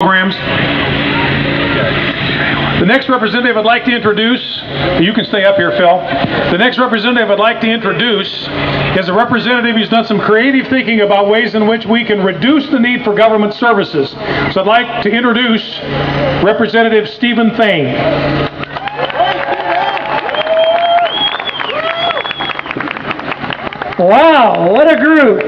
programs. The next representative I'd like to introduce, you can stay up here, Phil. The next representative I'd like to introduce is a representative who's done some creative thinking about ways in which we can reduce the need for government services. So I'd like to introduce Representative Stephen Thame. Wow, what a group!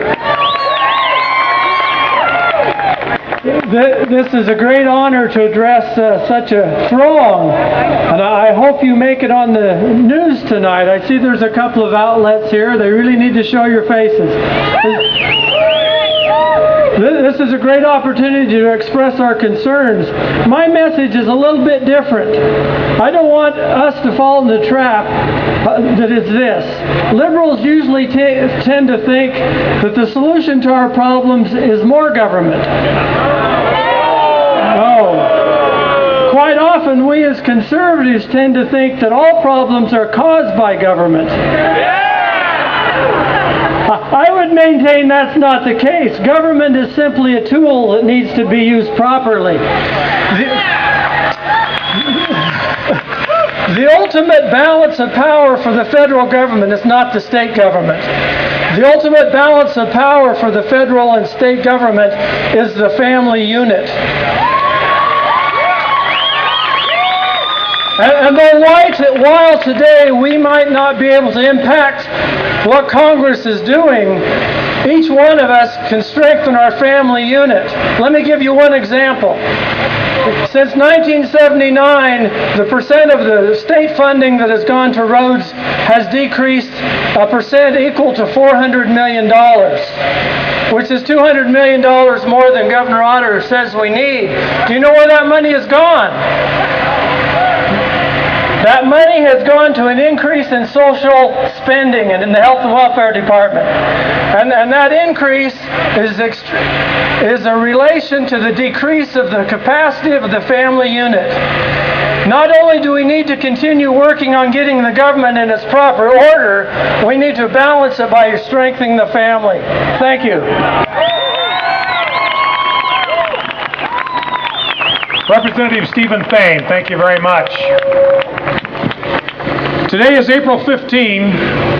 This is a great honor to address such a throng, and I hope you make it on the news tonight. I see there's a couple of outlets here. They really need to show your faces. This is a great opportunity to express our concerns. My message is a little bit different. I don't want us to fall in the trap that is this. Liberals usually tend to think that the solution to our problems is more government. No. Quite often we as conservatives tend to think that all problems are caused by government. I would maintain that's not the case. Government is simply a tool that needs to be used properly. The ultimate balance of power for the federal government is not the state government. The ultimate balance of power for the federal and state government is the family unit. And while today we might not be able to impact what Congress is doing, each one of us can strengthen our family unit. Let me give you one example. Since 1979, the percent of the state funding that has gone to roads has decreased a percent equal to $400 million, which is $200 million more than Governor Otter says we need. Do you know where that money has gone? That money has gone to an increase in social spending and in the health and welfare department. And that increase is a relation to the decrease of the capacity of the family unit. Not only do we need to continue working on getting the government in its proper order, we need to balance it by strengthening the family. Thank you. Representative Stephen Thame, thank you very much. Today is April 15.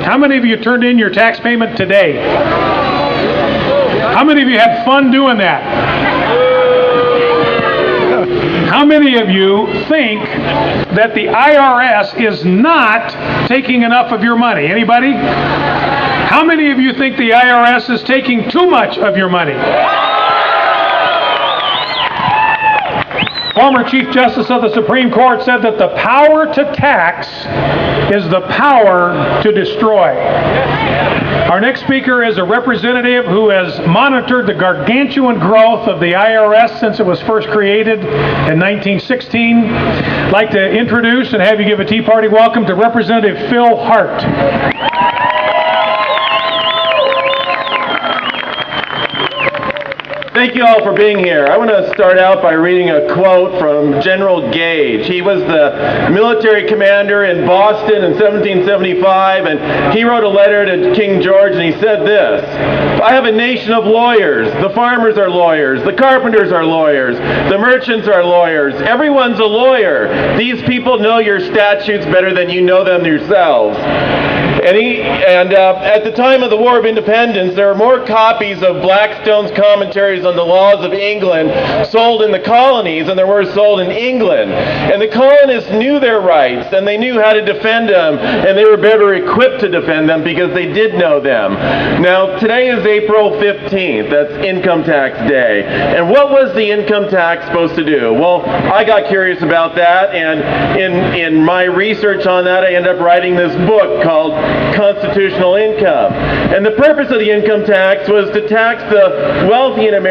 How many of you turned in your tax payment today? How many of you had fun doing that? How many of you think that the IRS is not taking enough of your money? Anybody? How many of you think the IRS is taking too much of your money? Former Chief Justice of the Supreme Court said that the power to tax is the power to destroy. Our next speaker is a representative who has monitored the gargantuan growth of the IRS since it was first created in 1916. I'd like to introduce and have you give a Tea Party welcome to Representative Phil Hart. Thank you all for being here. I want to start out by reading a quote from General Gage. He was the military commander in Boston in 1775, and he wrote a letter to King George, and he said this: I have a nation of lawyers. The farmers are lawyers. The carpenters are lawyers. The merchants are lawyers. Everyone's a lawyer. These people know your statutes better than you know them yourselves. And at the time of the War of Independence, there were more copies of Blackstone's Commentaries on the Laws of England sold in the colonies than there were sold in England. And the colonists knew their rights, and they knew how to defend them, and they were better equipped to defend them because they did know them. Now, today is April 15th. That's Income Tax Day. And what was the income tax supposed to do? Well, I got curious about that, and in my research on that, I ended up writing this book called Constitutional Income. And the purpose of the income tax was to tax the wealthy in America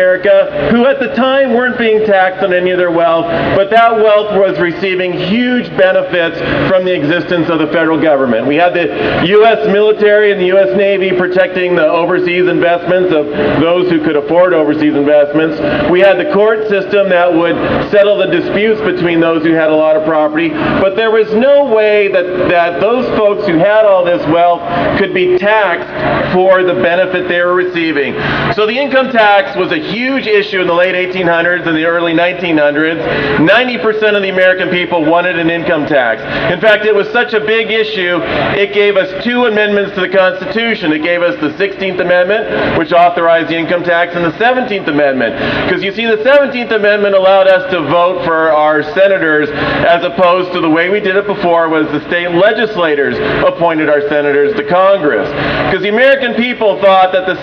who at the time weren't being taxed on any of their wealth, but that wealth was receiving huge benefits from the existence of the federal government. We had the U.S. military and the U.S. Navy protecting the overseas investments of those who could afford overseas investments. We had the court system that would settle the disputes between those who had a lot of property, but there was no way that those folks who had all this wealth could be taxed for the benefit they were receiving. So the income tax was a huge issue in the late 1800s and the early 1900s. 90% of the American people wanted an income tax. In fact, it was such a big issue, it gave us 2 amendments to the Constitution. It gave us the 16th Amendment, which authorized the income tax, and the 17th Amendment. Because you see, the 17th Amendment allowed us to vote for our senators, as opposed to the way we did it before was the state legislators appointed our senators to Congress. Because the American people thought that the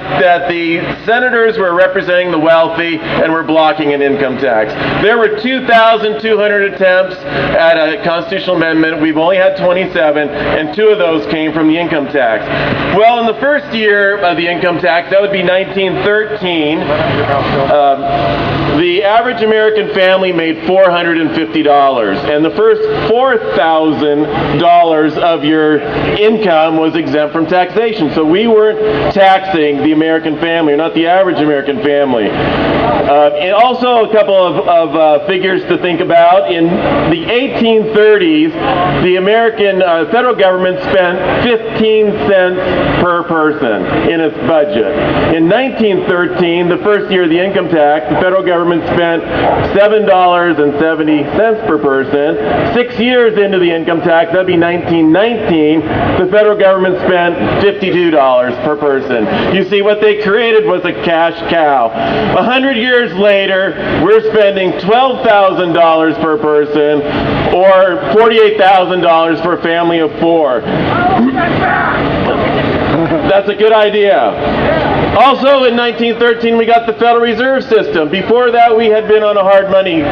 senators were representing the wealthy and were blocking an income tax. There were 2,200 attempts at a constitutional amendment. We've only had 27, and 2 of those came from the income tax. Well, in the first year of the income tax, that would be 1913, the average American family made $450, and the first $4,000 of your income was exempt from taxation. So we weren't taxing the American family, or not the average American family. And also a couple of figures to think about. In the 1830s, the American federal government spent 15 cents per person in its budget. In 1913, the first year of the income tax, the federal government spent $7.70 per person. 6 years into the income tax, that'd be 1919, the federal government spent $52 per person. You see, what they created was a cash cow. 100 years later, we're spending $12,000 per person, or $48,000 for a family of 4. That's a good idea. Also in 1913, we got the Federal Reserve System. Before that, we had been on a hard money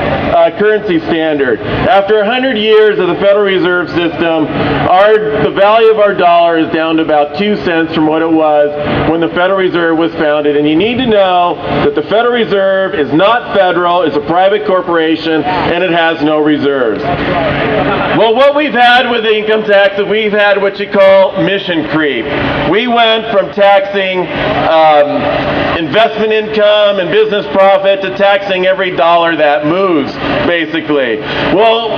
currency standard. After 100 years of the Federal Reserve System, the value of our dollar is down to about 2 cents from what it was when the Federal Reserve was founded. And you need to know that the Federal Reserve is not federal, it's a private corporation, and it has no reserves. Well, what we've had with the income tax is we've had what you call mission creep. We went from taxing investment income and business profit to taxing every dollar that moves, basically. Well,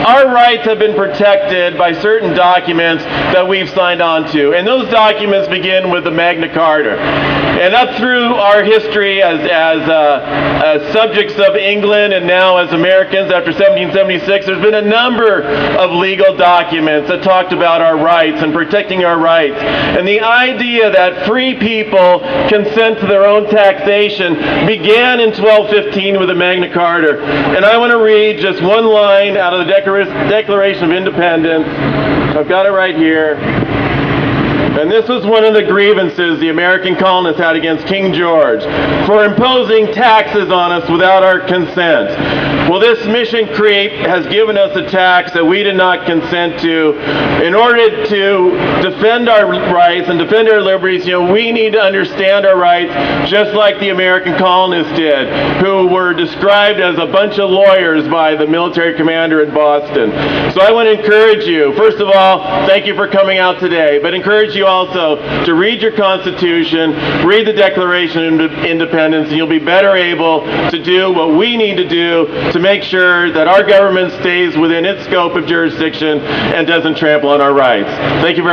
our rights have been protected by certain documents that we've signed on to, and those documents begin with the Magna Carta. And up through our history as subjects of England and now as Americans after 1776, there's been a number of legal documents that talked about our rights and protecting our rights. And the idea that free people consent to their own taxation began in 1215 with the Magna Carta. And I want to read just one line out of the Declaration of Independence. I've got it right here. And this was one of the grievances the American colonists had against King George for imposing taxes on us without our consent. Well, this mission creep has given us a tax that we did not consent to. In order to defend our rights and defend our liberties, we need to understand our rights just like the American colonists did, who were described as a bunch of lawyers by the military commander in Boston. So I want to encourage you, first of all, thank you for coming out today, but encourage you also to read your Constitution, read the Declaration of Independence, and you'll be better able to do what we need to do to make sure that our government stays within its scope of jurisdiction and doesn't trample on our rights. Thank you very much.